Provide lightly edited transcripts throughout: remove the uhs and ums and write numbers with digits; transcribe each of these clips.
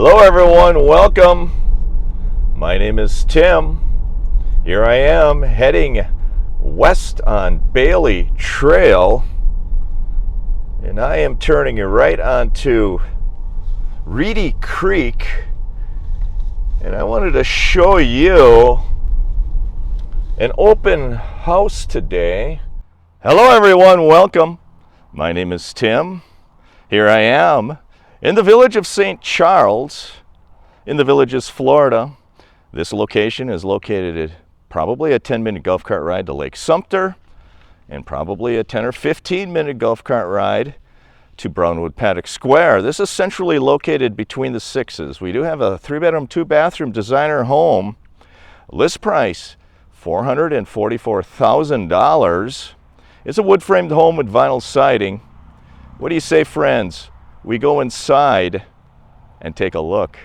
Hello everyone, welcome. My name is Tim. Here I am heading west on Bailey Trail, and I am turning right onto Reedy Creek, and I wanted to show you an open house today. Hello everyone, welcome. My name is Tim. Here I am in the village of St. Charles, in the Villages, Florida. This location is located at probably a 10-minute golf cart ride to Lake Sumter, and probably a 10 or 15-minute golf cart ride to Brownwood Paddock Square. This is centrally located between the sixes. We do have a 3-bedroom, 2-bathroom designer home. List price, $444,000. It's a wood-framed home with vinyl siding. What do you say, friends? We go inside and take a look.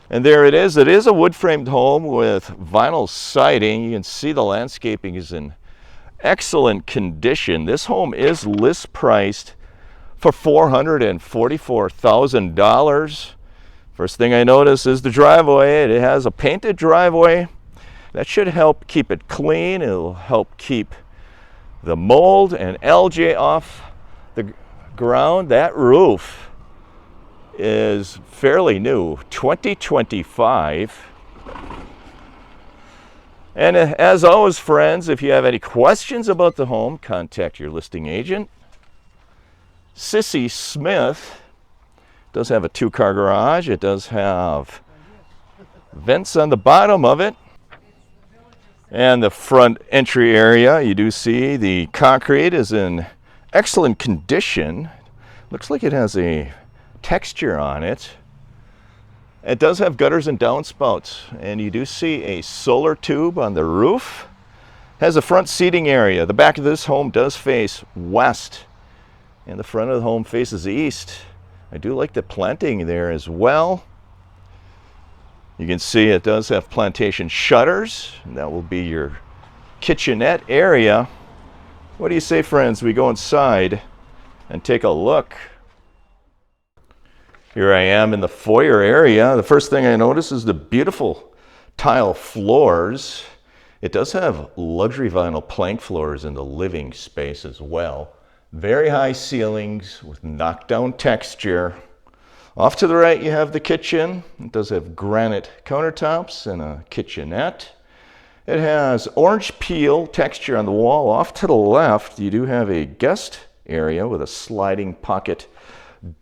And there it is. It is a wood-framed home with vinyl siding. You can see the landscaping is in excellent condition. This home is list priced for $444,000. First thing I notice is the driveway. It has a painted driveway. That should help keep it clean. It'll help keep the mold and algae off the ground. That roof is fairly new, 2025. And as always, friends, if you have any questions about the home, contact your listing agent. Cissie Smith. Does have a 2-car garage. It does have vents on the bottom of it. And the front entry area, you do see the concrete is in excellent condition. Looks like it has a texture on it. It does have gutters and downspouts, and you do see a solar tube on the roof. Has a front seating area. The back of this home does face west, and the front of the home faces east. I do like the planting there as well. You can see it does have plantation shutters, and that will be your kitchenette area. What do you say, friends? We go inside and take a look. Here I am in the foyer area. The first thing I notice is the beautiful tile floors. It does have luxury vinyl plank floors in the living space as well. Very high ceilings with knockdown texture. Off to the right, you have the kitchen. It does have granite countertops and a kitchenette. It has orange peel texture on the wall. Off to the left, you do have a guest area with a sliding pocket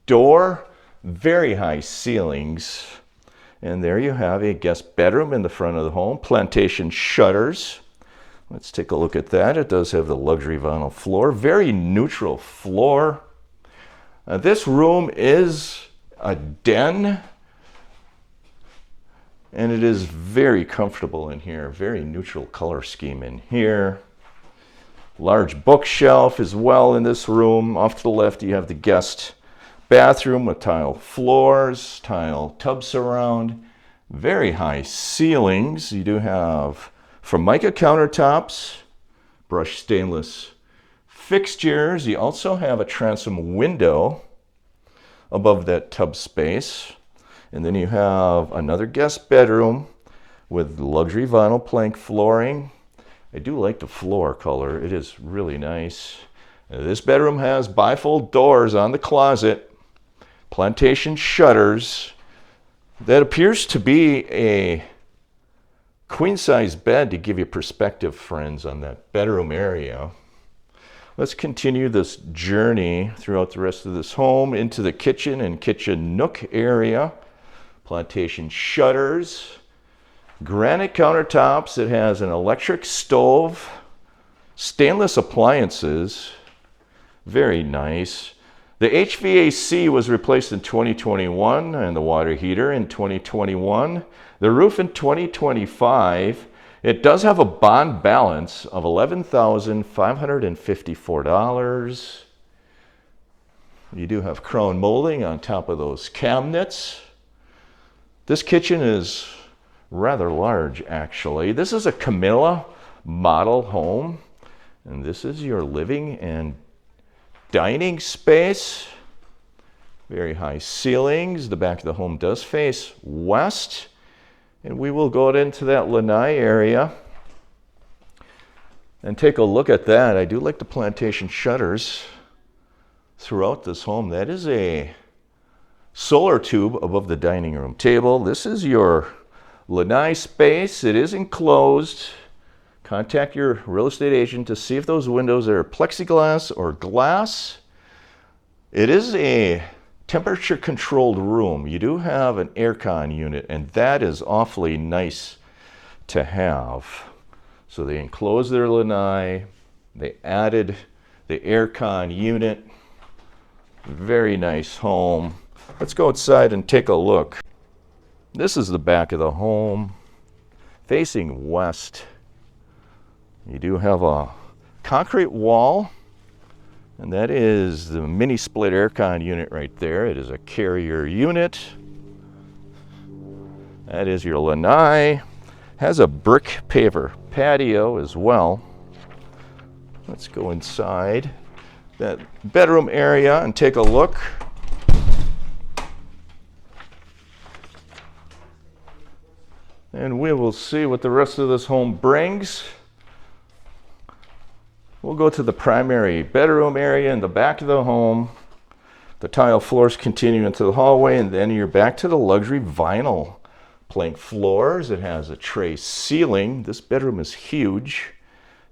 door. Very high ceilings. And there you have a guest bedroom in the front of the home. Plantation shutters. Let's take a look at that. It does have the luxury vinyl floor. Very neutral floor. This room is a den, and it is very comfortable in here. Very neutral color scheme in here. Large bookshelf as well in this room. Off to the left, you have the guest bathroom with tile floors, tile tub surround, very high ceilings. You do have Formica countertops, brushed stainless fixtures. You also have a transom window above that tub space. And then you have another guest bedroom with luxury vinyl plank flooring. I do like the floor color. It is really nice. This bedroom has bifold doors on the closet, plantation shutters. That appears to be a queen-size bed to give you perspective, friends, on that bedroom area. Let's continue this journey throughout the rest of this home into the kitchen and kitchen nook area. Plantation shutters, granite countertops. It has an electric stove, stainless appliances. Very nice. The HVAC was replaced in 2021 and the water heater in 2021. The roof in 2025. It does have a bond balance of $11,554. You do have crown molding on top of those cabinets. This kitchen is rather large, actually. This is a Camilla model home, and this is your living and dining space. Very high ceilings. The back of the home does face west. And we will go into that lanai area and take a look at that. I do like the plantation shutters throughout this home. That is a solar tube above the dining room table. This is your lanai space. It is enclosed. Contact your real estate agent to see if those windows are plexiglass or glass. It is a temperature controlled room. You do have an aircon unit, and that is awfully nice to have. So they enclosed their lanai. They added the aircon unit. Very nice home. Let's go outside and take a look. This is the back of the home, facing west. You do have a concrete wall, and that is the mini split aircon unit right there. It is a carrier unit. That is your lanai. Has a brick paver patio as well. Let's go inside that bedroom area and take a look. And we will see what the rest of this home brings. We'll go to the primary bedroom area in the back of the home. The tile floors continue into the hallway, and then you're back to the luxury vinyl plank floors. It has a tray ceiling. This bedroom is huge.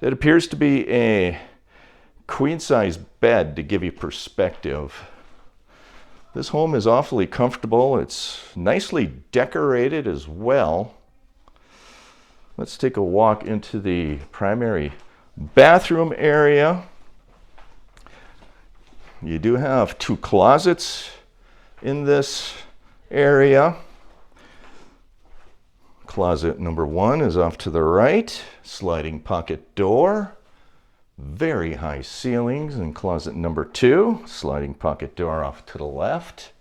It appears to be a queen-size bed to give you perspective. This home is awfully comfortable. It's nicely decorated as well. Let's take a walk into the primary bathroom area. You do have 2 closets in this area. Closet number 1 is off to the right. Sliding pocket door. Very high ceilings in closet number 2. Sliding pocket door off to the left.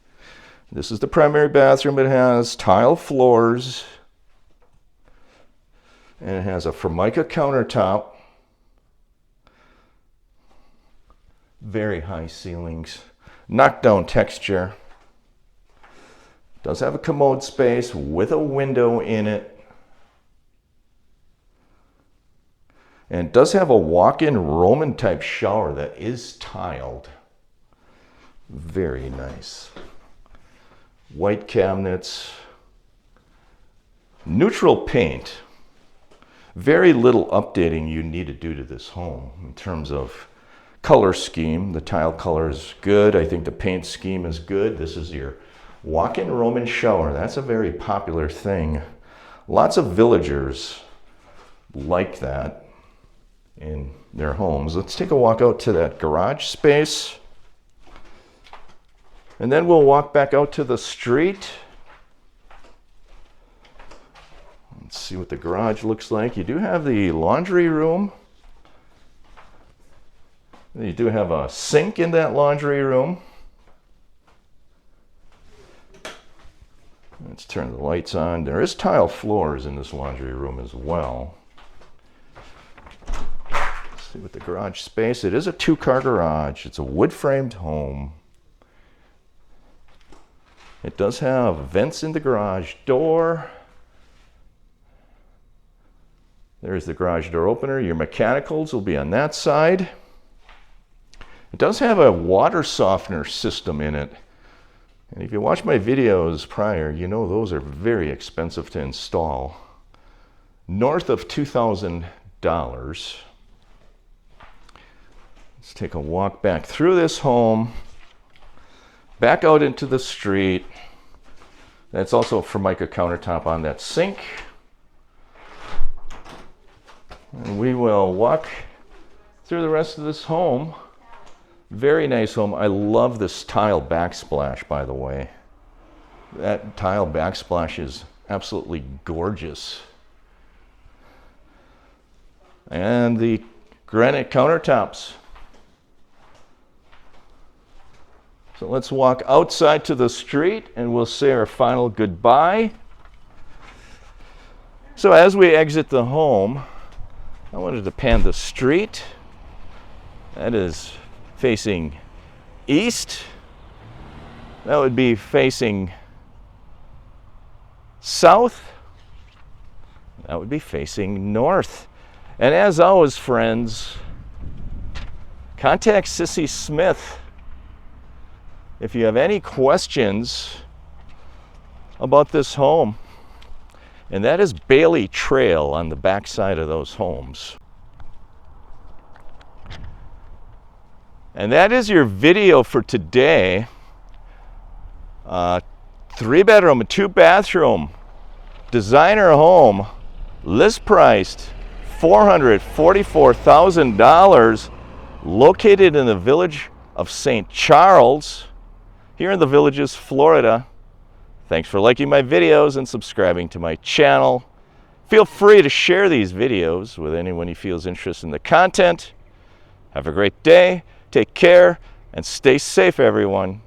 This is the primary bathroom. It has tile floors. And it has a Formica countertop. Very high ceilings, knockdown texture. Does have a commode space with a window in it. And it does have a walk-in Roman type shower that is tiled. Very nice. White cabinets. Neutral paint. Very little updating you need to do to this home in terms of color scheme. The tile color is good. I think the paint scheme is good. This is your walk-in Roman shower. That's a very popular thing. Lots of villagers like that in their homes. Let's take a walk out to that garage space. And then we'll walk back out to the street. Let's see what the garage looks like. You do have the laundry room. You do have a sink in that laundry room. Let's turn the lights on. There is tile floors in this laundry room as well. Let's see what the garage space. It is a 2-car garage. It's a wood-framed home. It does have vents in the garage door. There's the garage door opener. Your mechanicals will be on that side. It does have a water softener system in it. And if you watch my videos prior, you know those are very expensive to install. North of $2,000. Let's take a walk back through this home. Back out into the street. That's also a Formica countertop on that sink. And we will walk through the rest of this home. Very nice home. I love this tile backsplash, by the way. That tile backsplash is absolutely gorgeous. And the granite countertops. So let's walk outside to the street and we'll say our final goodbye. So as we exit the home, I wanted to pan the street. That is facing east. That would be facing south. That would be facing north. And as always, friends, contact Sissy Smith if you have any questions about this home. And that is Bailey Trail on the back side of those homes. And that is your video for today. 3-bedroom and 2-bathroom designer home, list priced $444,000, located in the village of St. Charles, here in the Villages, Florida. Thanks for liking my videos and subscribing to my channel. Feel free to share these videos with anyone who feels interested in the content. Have a great day, take care, and stay safe, everyone.